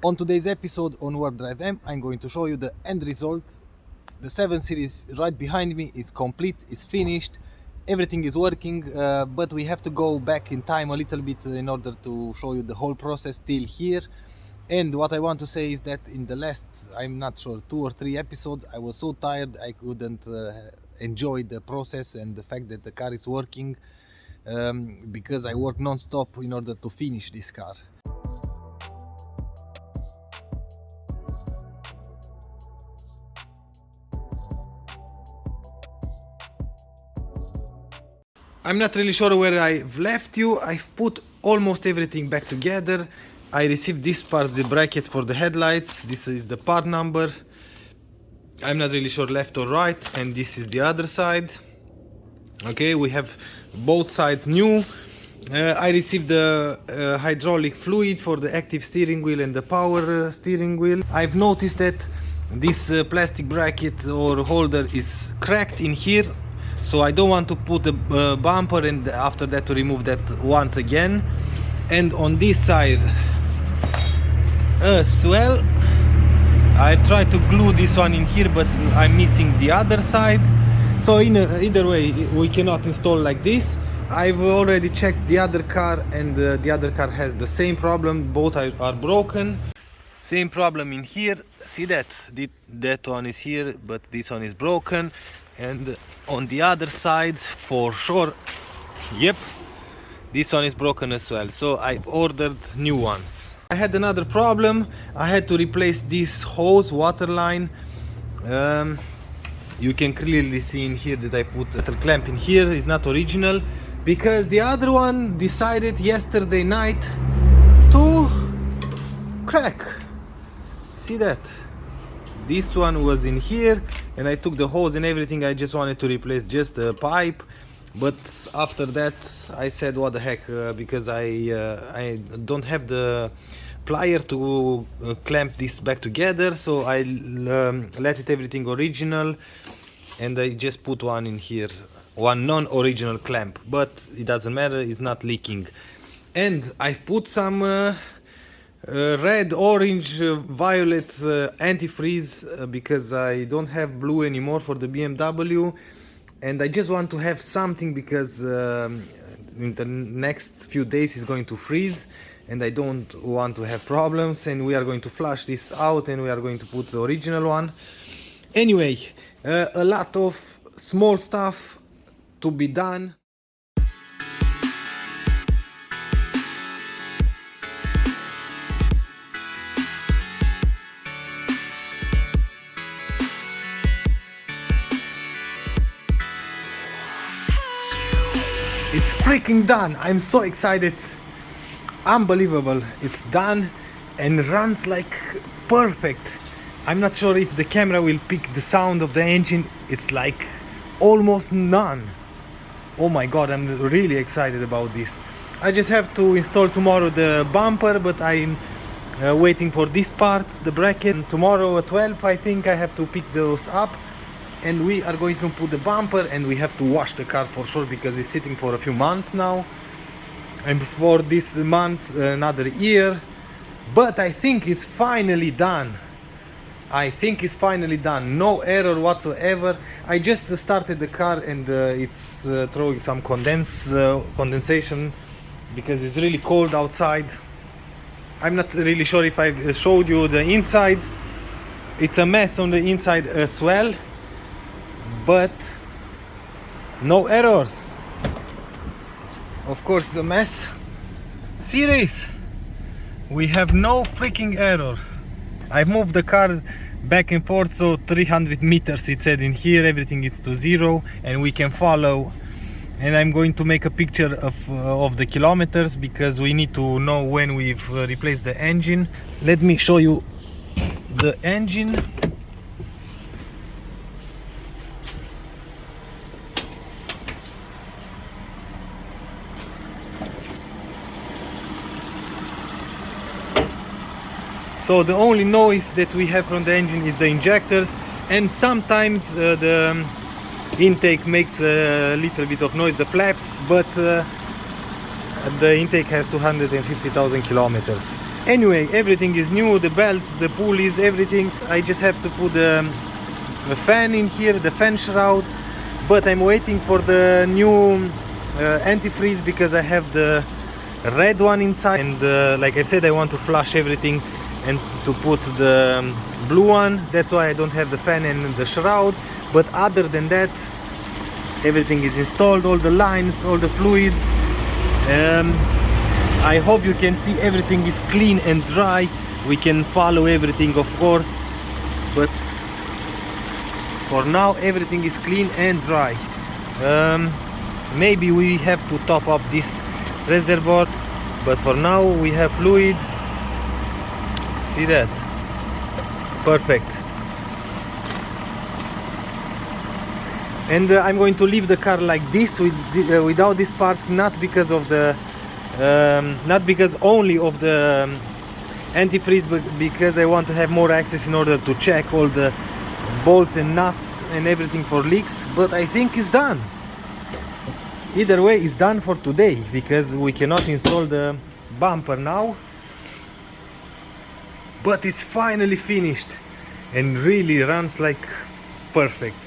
On today's episode on WarpDriveM, I'm going to show you the end result. The 7 series right behind me is complete, it's finished, everything is working, but we have to go back in time a little bit in order to show you the whole process till here. And what I want to say is that in the last, I'm not sure, 2 or 3 episodes, I was so tired I couldn't enjoy the process and the fact that the car is working, because I work non-stop in order to finish this car. I'm not really sure where I've left you. I've put almost everything back together. I received this part, the brackets for the headlights. This is the part number. I'm not really sure left or right. And this is the other side. Okay, we have both sides new. I received the hydraulic fluid for the active steering wheel and the power steering wheel. I've noticed that this plastic bracket or holder is cracked in here. So I don't want to put a bumper and after that to remove that once again. And on this side as well, I tried to glue this one in here, but I'm missing the other side. So either way, we cannot install like this. I've already checked the other car and the other car has the same problem. Both are broken. Same problem in here. See that? That one is here, but this one is broken. And on the other side, for sure, yep, this one is broken as well. So I've ordered new ones. I had another problem. I had to replace this hose, water line. You can clearly see in here that I put a clamp in here. It's not original because the other one decided yesterday night to crack. See that? This one was in here and I took the hose and everything. I just wanted to replace just the pipe, but after that I said what the heck, because I don't have the plier to clamp this back together, so I let it everything original and I just put one in here, one non-original clamp, but it doesn't matter, it's not leaking. And I put some red, orange, violet antifreeze because I don't have blue anymore for the BMW, and I just want to have something because in the next few days it's going to freeze and I don't want to have problems, and we are going to flush this out and we are going to put the original one. Anyway, a lot of small stuff to be done. It's freaking done. I'm so excited. Unbelievable. It's done and runs like perfect. I'm not sure if the camera will pick the sound of the engine. It's like almost none. Oh my god, I'm really excited about this. I just have to install tomorrow the bumper, but I'm waiting for these parts, the bracket. And tomorrow at 12 I think I have to pick those up. And we are going to put the bumper and we have to wash the car for sure because it's sitting for a few months now. And for this month, another year. But I think it's finally done. I think it's finally done. No error whatsoever. I just started the car and it's throwing some condensation because it's really cold outside. I'm not really sure if I showed you the inside. It's a mess on the inside as well. But no errors. Of course it's a mess. Serious, we have no freaking error. I've moved the car back and forth, so 300 meters it said in here. Everything is to 0 and we can follow. And I'm going to make a picture of the kilometers because we need to know when we've replaced the engine. Let me show you the engine. So the only noise that we have from the engine is the injectors, and sometimes the intake makes a little bit of noise, the flaps, but the intake has 250,000 kilometers. Anyway, everything is new, the belts, the pulleys, everything. I just have to put the fan in here, the fan shroud, but I'm waiting for the new antifreeze because I have the red one inside, and like I said, I want to flush everything and to put the blue one. That's why I don't have the fan and the shroud, but other than that, everything is installed, all the lines, all the fluids. I hope you can see everything is clean and dry. We can follow everything, of course, but for now everything is clean and dry. Maybe we have to top up this reservoir, but for now we have fluid. See that? Perfect. And I'm going to leave the car like this without these parts, not because of the not because only of the antifreeze, but because I want to have more access in order to check all the bolts and nuts and everything for leaks. But I think it's done. Either way, it's done for today because we cannot install the bumper now, but it's finally finished and really runs like perfect.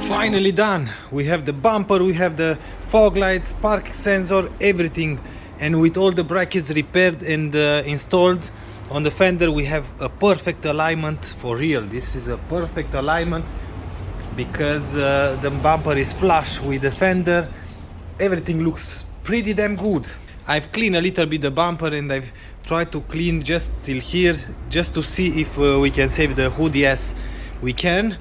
Finally done. We have the bumper, we have the fog lights, park sensor, everything, and with all the brackets repaired and installed on the fender, we have a perfect alignment for real. This is a perfect alignment because the bumper is flush with the fender. Everything looks pretty damn good. I've cleaned a little bit the bumper and I've tried to clean just till here, just to see if we can save the hood. Yes, we can.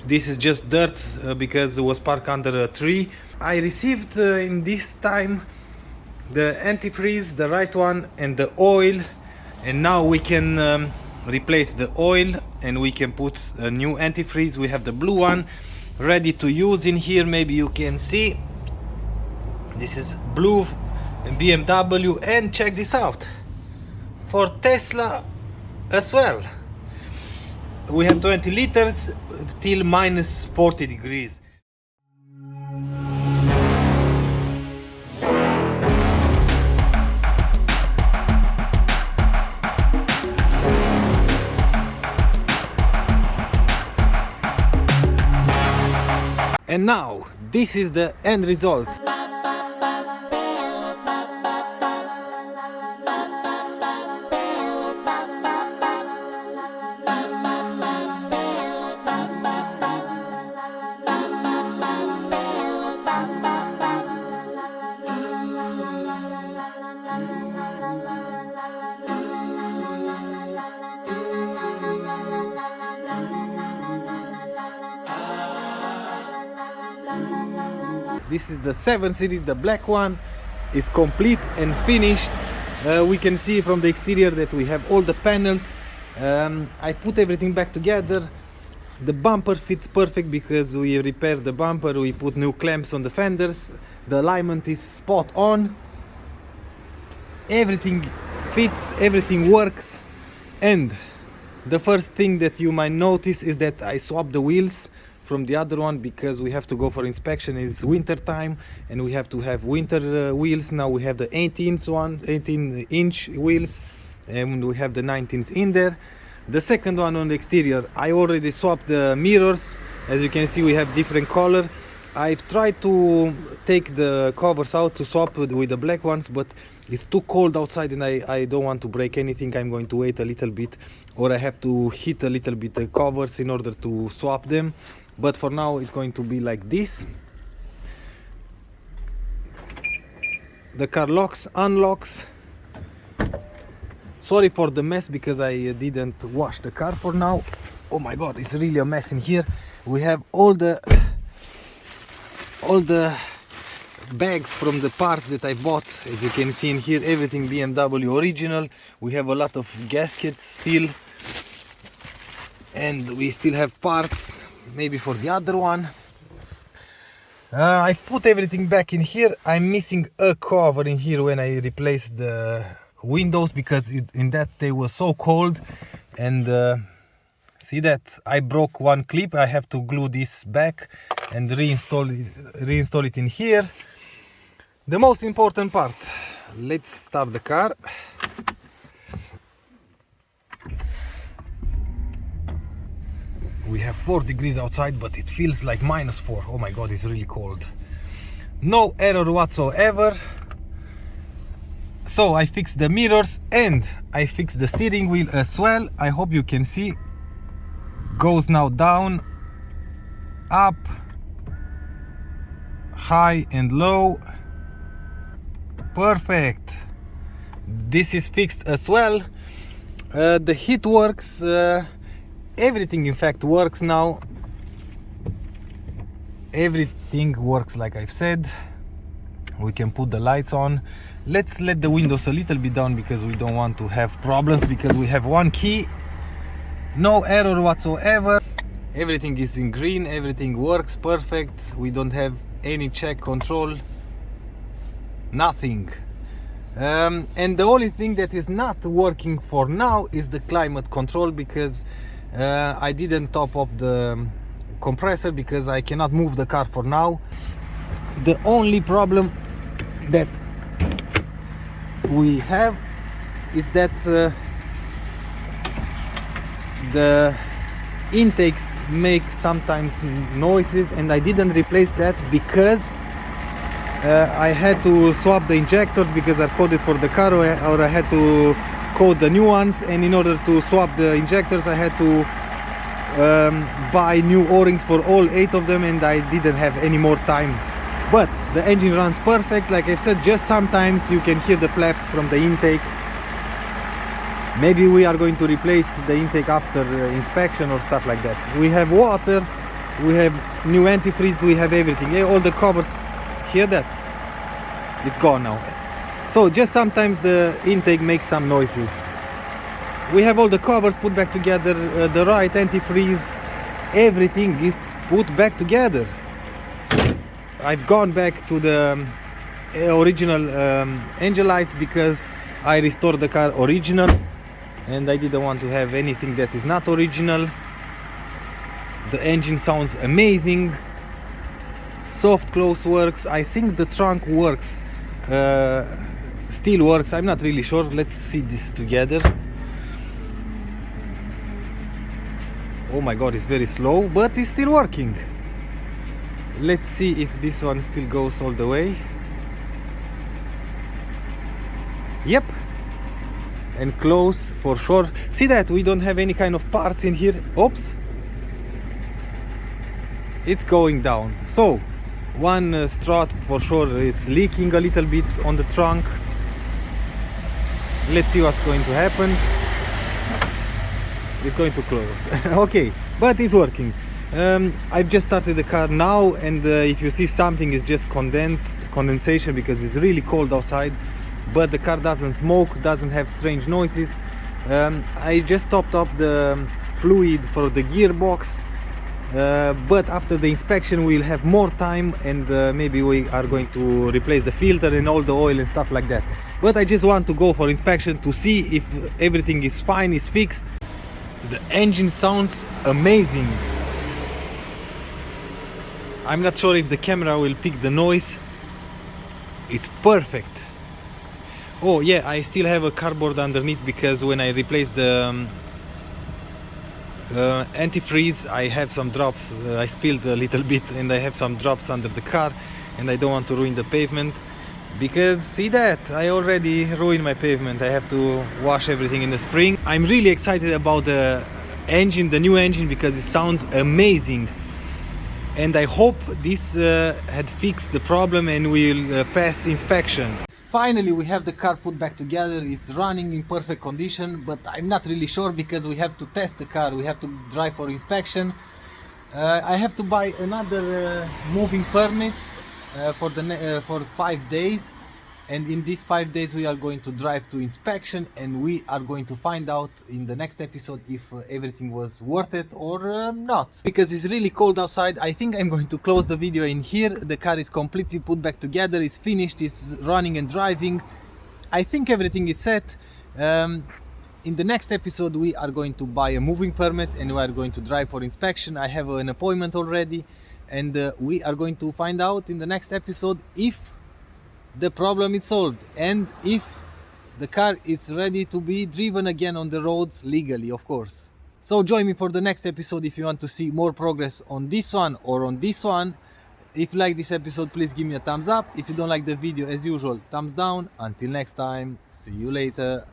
This is just dirt because it was parked under a tree. I received in this time the antifreeze, the right one, and the oil, and now we can replace the oil and we can put a new antifreeze. We have the blue one ready to use in here. Maybe you can see this is blue BMW, and check this out, for Tesla as well. We have 20 liters till minus 40 degrees. And now, this is the end result. This is the 7 series, the black one is complete and finished. We can see from the exterior that we have all the panels. I put everything back together. The bumper fits perfect because we repaired the bumper, we put new clamps on the fenders. The alignment is spot on. Everything fits, everything works. And the first thing that you might notice is that I swapped the wheels from the other one because we have to go for inspection. It's winter time and we have to have winter wheels. Now we have the 18-inch wheels and we have the 19s in there. The second one on the exterior, I already swapped the mirrors. As you can see, we have different color. I've tried to take the covers out to swap with the black ones, but It's too cold outside and I don't want to break anything. I'm going to wait a little bit, or I have to hit a little bit the covers in order to swap them. But for now it's going to be like this. The car locks, unlocks. Sorry for the mess because I didn't wash the car for now. Oh my god, it's really a mess in here. We have all the bags from the parts that I bought. As you can see in here, everything BMW original. We have a lot of gaskets still, and we still have parts maybe for the other one. I put everything back in here. I'm missing a cover in here when I replaced the windows because in that they were so cold. And see that I broke one clip. I have to glue this back and reinstall it in here. The most important part. Let's start the car. We have 4 degrees outside, but it feels like -4. Oh my god, it's really cold. No error whatsoever. So I fixed the mirrors and I fixed the steering wheel as well. I hope you can see. Goes now down, up, high and low. Perfect. This is fixed as well. The heat works. Everything in fact works now. Everything works like I've said. We can put the lights on. Let's let the windows a little bit down because we don't want to have problems, because we have one key. No error whatsoever. Everything is in green. Everything works perfect. We don't have any check control. Nothing. And the only thing that is not working for now is the climate control, because I didn't top up the compressor because I cannot move the car for now. The only problem that we have is that the intakes make sometimes noises, and I didn't replace that because I had to swap the injectors because are coded for the car, or I had to code the new ones, and in order to swap the injectors I had to buy new O-rings for all 8 of them, and I didn't have any more time. But the engine runs perfect. Like I said, just sometimes you can hear the flaps from the intake. Maybe we are going to replace the intake after inspection or stuff like that. We have water, we have new antifreeze, we have everything. All the covers, hear that? It's gone now. So just sometimes the intake makes some noises. We have all the covers put back together, the right antifreeze, everything is put back together. I've gone back to the original engine lights because I restored the car original, and I didn't want to have anything that is not original. The engine sounds amazing. Soft close works. I think the trunk works. Still works. I'm not really sure. Let's see this together. Oh my god, it's very slow, but it's still working. Let's see if this one still goes all the way. Yep. And close for sure. See that we don't have any kind of parts in here. Oops. It's going down. So one strut for sure is leaking a little bit on the trunk. Let's see what's going to happen. It's going to close. Okay, but it's working. I've just started the car now, and if you see something, is just condensation because it's really cold outside. But the car doesn't smoke, doesn't have strange noises. I just topped up the fluid for the gearbox, but after the inspection we'll have more time, and maybe we are going to replace the filter and all the oil and stuff like that. But I just want to go for inspection to see if everything is fine, is fixed. The engine sounds amazing. I'm not sure if the camera will pick the noise. It's perfect. Oh yeah, I still have a cardboard underneath because when I replaced the antifreeze, I have some drops. I spilled a little bit and I have some drops under the car, and I don't want to ruin the pavement. because see that I already ruined my pavement. I have to wash everything in the spring. I'm really excited about the engine, the new engine, because it sounds amazing, and I hope this had fixed the problem and will pass inspection. Finally, we have the car put back together. It's running in perfect condition, but I'm not really sure because we have to test the car. We have to drive for inspection. I have to buy another moving permit for 5 days, and in these 5 days we are going to drive to inspection, and we are going to find out in the next episode if everything was worth it or not. Because it's really cold outside, I think I'm going to close the video in here. The car is completely put back together, it's finished, it's running and driving. I think everything is set. In the next episode we are going to buy a moving permit and we are going to drive for inspection. I have an appointment already, and we are going to find out in the next episode if the problem is solved and if the car is ready to be driven again on the roads legally, of course. So join me for the next episode if you want to see more progress on this one or on this one. If you like this episode, please give me a thumbs up. If you don't like the video, as usual, thumbs down. Until next time, see you later.